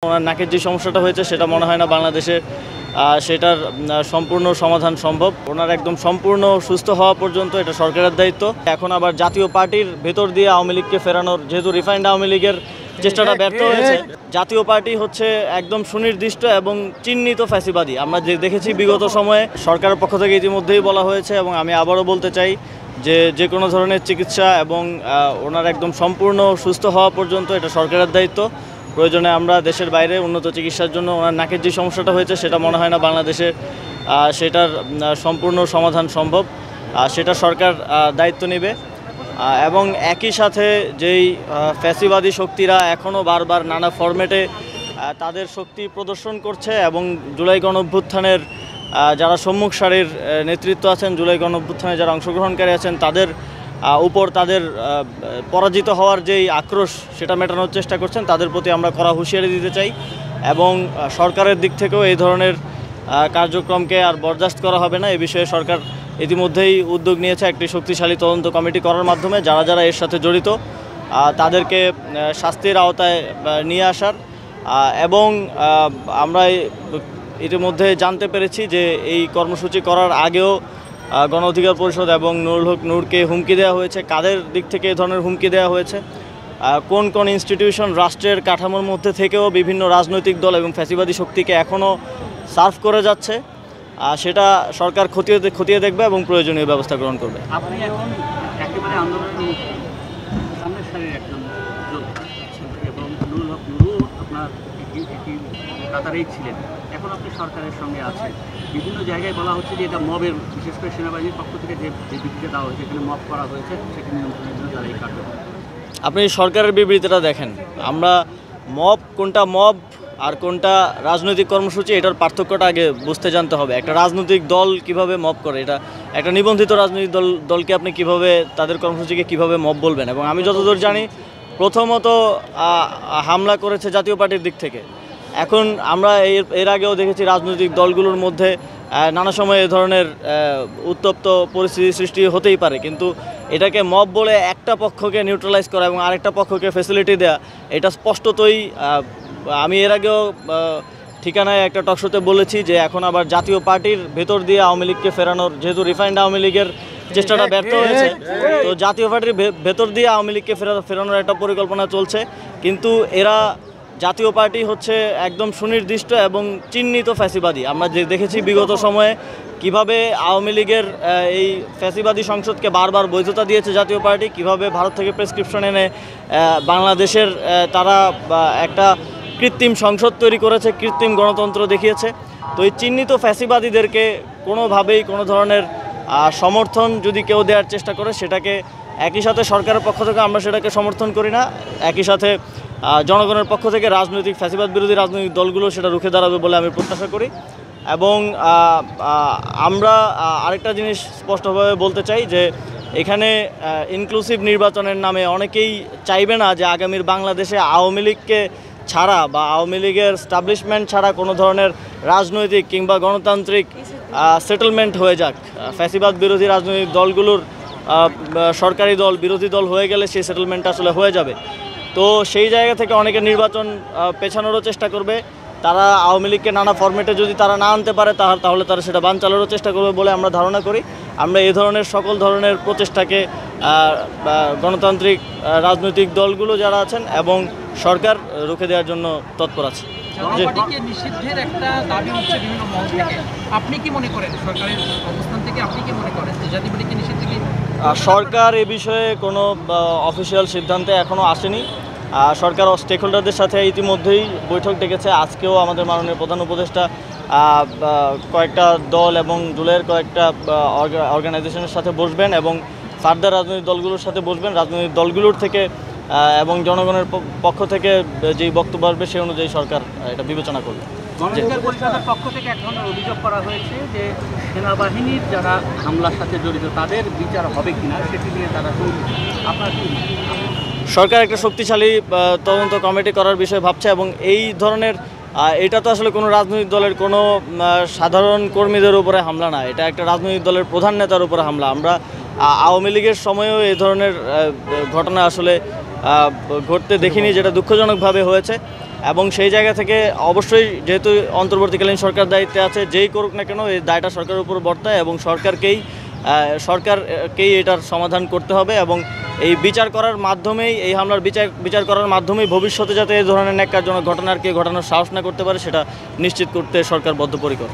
ওনার নাকের যে সমস্যাটা হয়েছে সেটা মনে হয় না বাংলাদেশে সেটার সম্পূর্ণ সমাধান সম্ভব। ওনার একদম সম্পূর্ণ সুস্থ হওয়া পর্যন্ত এটা সরকারের দায়িত্ব। এখন আবার জাতীয় পার্টির ভেতর দিয়ে আওয়ামী লীগকে ফেরানোর, যেহেতু রিফাইন্ড আওয়ামী লীগের চেষ্টাটা ব্যর্থ হয়েছে, জাতীয় পার্টি হচ্ছে একদম সুনির্দিষ্ট এবং চিহ্নিত ফ্যাসিবাদী। আমরা যে দেখেছি বিগত সময়ে সরকারের পক্ষ থেকে ইতিমধ্যেই বলা হয়েছে এবং আমি আবারও বলতে চাই যে কোনো ধরনের চিকিৎসা এবং ওনার একদম সম্পূর্ণ সুস্থ হওয়া পর্যন্ত এটা সরকারের দায়িত্ব। প্রয়োজনে আমরা দেশের বাইরে উন্নত চিকিৎসার জন্য, ওনার নাকের যে সমস্যাটা হয়েছে সেটা মনে হয় না বাংলাদেশে সেটার সম্পূর্ণ সমাধান সম্ভব। সেটা সরকার দায়িত্ব নেবে এবং একই সাথে যেই ফ্যাসিবাদী শক্তিরা এখনও বারবার নানা ফরম্যাটে তাদের শক্তি প্রদর্শন করছে এবং জুলাই গণঅভ্যুত্থানের যারা সম্মুখ সারির নেতৃত্ব আছেন, জুলাই গণঅভ্যুত্থানে যারা অংশগ্রহণকারী আছেন, তাদের উপর তাদের পরাজিত হওয়ার যেই আক্রোশ সেটা মেটানোর চেষ্টা করছেন, তাদের প্রতি আমরা কড়া হুঁশিয়ারি দিতে চাই এবং সরকারের দিক থেকেও এই ধরনের কার্যক্রমকে আর বরদাস্ত করা হবে না। এ বিষয়ে সরকার ইতিমধ্যেই উদ্যোগ নিয়েছে একটি শক্তিশালী তদন্ত কমিটি করার মাধ্যমে যারা যারা এর সাথে জড়িত তাদেরকে শাস্তির আওতায় নিয়ে আসার এবং আমরা ইতিমধ্যে জানতে পেরেছি যে এই কর্মসূচি করার আগেও গণ অধিকার পরিষদ এবং নুরুল হক নূরকে হুমকি দেওয়া হয়েছে। কাদের দিক থেকে এই ধরনের হুমকি দেওয়া হয়েছে, কোন কোন ইনস্টিটিউশন রাষ্ট্রের কাঠামোর মধ্যে থেকেও বিভিন্ন রাজনৈতিক দল এবং ফ্যাসিবাদী শক্তিকে এখনও সার্ভ করে যাচ্ছে, সেটা সরকার খতিয়ে দেখবে এবং প্রয়োজনীয় ব্যবস্থা গ্রহণ করবে। আপনি এখন একেবারে আন্দোলনের সামনের সারির একজন যোদ্ধা এবং নুরুল হক নূরও আপনার একটি কাতারেই ছিলেন। এখন আপনি সরকারের সঙ্গে আছেন। বিভিন্ন জায়গায় বলা হচ্ছে যে এটা মবের, বিশেষ করে সেনাবাহিনীর পক্ষ থেকে যে বিবৃতি দেওয়া হয়েছে, এখানে মব করা হয়েছে, সেটি নিয়ন্ত্রণের জন্য তারা এই কার্যক্রম। আপনি সরকারের বিবৃতিটা দেখেন, আমরা মব কোনটা মব আর কোনটা রাজনৈতিক কর্মসূচি এটার পার্থক্যটা আগে বুঝতে জানতে হবে। একটা রাজনৈতিক দল কিভাবে মব করে, এটা একটা নিবন্ধিত রাজনৈতিক দলকে আপনি কিভাবে তাদের কর্মসূচিকে কিভাবে মব বলবেন? এবং আমি যতদূর জানি প্রথমত হামলা করেছে জাতীয় পার্টির দিক থেকে। এখন আমরা এর আগেও দেখেছি রাজনৈতিক দলগুলোর মধ্যে নানা সময় এ ধরনের উত্তপ্ত পরিস্থিতি সৃষ্টি হতেই পারে, কিন্তু এটাকে মব বলে একটা পক্ষকে নিউট্রালাইজ করা এবং আরেকটা পক্ষকে ফ্যাসিলিটি দেওয়া, এটা স্পষ্টতই আমি এর আগেও ঠিকানায় একটা টকশোতে বলেছি যে এখন আবার জাতীয় পার্টির ভেতর দিয়ে আওয়ামী লীগকে ফেরানোর, যেহেতু রিফাইন্ড আওয়ামী লীগের চেষ্টাটা ব্যর্থ হয়েছে, তো জাতীয় পার্টির ভেতর দিয়ে আওয়ামী লীগকে ফেরানোর একটা পরিকল্পনা চলছে। কিন্তু এরা জাতীয় পার্টি হচ্ছে একদম সুনির্দিষ্ট এবং চিহ্নিত ফ্যাসিবাদী। আমরা যে দেখেছি বিগত সময়ে কিভাবে আওয়ামী লীগের এই ফ্যাসিবাদী সংসদকে বারবার বৈধতা দিয়েছে জাতীয় পার্টি, কিভাবে ভারত থেকে প্রেসক্রিপশন এনে বাংলাদেশের তারা একটা কৃত্রিম সংসদ তৈরি করেছে, কৃত্রিম গণতন্ত্র দেখিয়েছে। তো এই চিহ্নিত ফ্যাসিবাদীদেরকে কোনোভাবেই কোনো ধরনের সমর্থন যদি কেউ দেওয়ার চেষ্টা করে, সেটাকে একই সাথে সরকারের পক্ষ থেকে আমরা সেটাকে সমর্থন করি না, একই সাথে জনগণের পক্ষ থেকে রাজনৈতিক ফ্যাসিবাদ বিরোধী রাজনৈতিক দলগুলো সেটা রুখে দাঁড়াবে বলে আমি প্রত্যাশা করি। এবং আমরা আরেকটা জিনিস স্পষ্টভাবে বলতে চাই যে এখানে ইনক্লুসিভ নির্বাচনের নামে অনেকেই চাইবে না যে আগামীর বাংলাদেশে আওয়ামী লীগকে ছাড়া বা আওয়ামী লীগের স্টাবলিশমেন্ট ছাড়া কোনো ধরনের রাজনৈতিক কিংবা গণতান্ত্রিক সেটেলমেন্ট হয়ে যাক। ফ্যাসিবাদ বিরোধী রাজনৈতিক দলগুলোর সরকারি দল বিরোধী দল হয়ে গেলে সেই সেটেলমেন্টটা আসলে হয়ে যাবে। তো সেই জায়গা থেকে অনেকে নির্বাচন পেছানোরও চেষ্টা করবে। তারা আওয়ামী লীগকে নানা ফরম্যাটে যদি তারা না আনতে পারে তাহলে তারা সেটা বানচালেরও চেষ্টা করবে বলে আমরা ধারণা করি। আমরা এই ধরনের সকল ধরনের প্রচেষ্টাকে গণতান্ত্রিক রাজনৈতিক দলগুলো যারা আছেন এবং সরকার রুখে দেওয়ার জন্য তৎপর আছে। নিষিদ্ধের একটা দাবি হচ্ছে বিভিন্ন মহল থেকে। আপনি কি মনে করেন সরকারের অবস্থান থেকে, আপনি কি মনে করেন যে জাতীয় পার্টিকে নিষিদ্ধ কি? সরকার এ বিষয়ে কোনো অফিসিয়াল সিদ্ধান্তে এখনও আসেনি। সরকার স্টেক হোল্ডারদের সাথে ইতিমধ্যেই বৈঠক ডেকেছে। আজকেও আমাদের মাননীয় প্রধান উপদেষ্টা কয়েকটা দল এবং জুলাইয়ের কয়েকটা অর্গানাইজেশনের সাথে বসবেন এবং ফার্দার রাজনৈতিক দলগুলোর সাথে বসবেন। রাজনৈতিক দলগুলোর থেকে এবং জনগণের পক্ষ থেকে যেই বক্তব্য আসবে সেই অনুযায়ী সরকার এটা বিবেচনা করবে। গণ অধিকার পরিষদের পক্ষ থেকে এক ধরনের অভিযোগ করা হয়েছে যে সেনাবাহিনীর যারা হামলার সাথে জড়িত তাদের বিচার হবে কিনা সেটি নিয়ে তারা আপনার কি? সরকার একটা শক্তিশালী তদন্ত কমিটি করার বিষয়ে ভাবছে এবং এই ধরনের এটা তো আসলে কোনো রাজনৈতিক দলের কোনো সাধারণ কর্মীদের উপরে হামলা না, এটা একটা রাজনৈতিক দলের প্রধান নেতার উপরে হামলা। আমরা আওয়ামী লীগের সময়েও এই ধরনের ঘটনা আসলে ঘটতে দেখিনি, যেটা দুঃখজনকভাবে হয়েছে। এবং সেই জায়গা থেকে অবশ্যই যেহেতু অন্তর্বর্তীকালীন সরকার দায়িত্বে আছে, যেই করুক না কেন এই দায়টা সরকারের উপর বর্তায় এবং সরকারকেই এটার সমাধান করতে হবে এবং এই বিচার করার মাধ্যমেই, এই হামলার বিচার করার মাধ্যমেই ভবিষ্যতে যাতে এই ধরনের ন্যাক্কারজনক ঘটনার কেউ ঘটানোর সাহস না করতে পারে সেটা নিশ্চিত করতে সরকার বদ্ধপরিকর।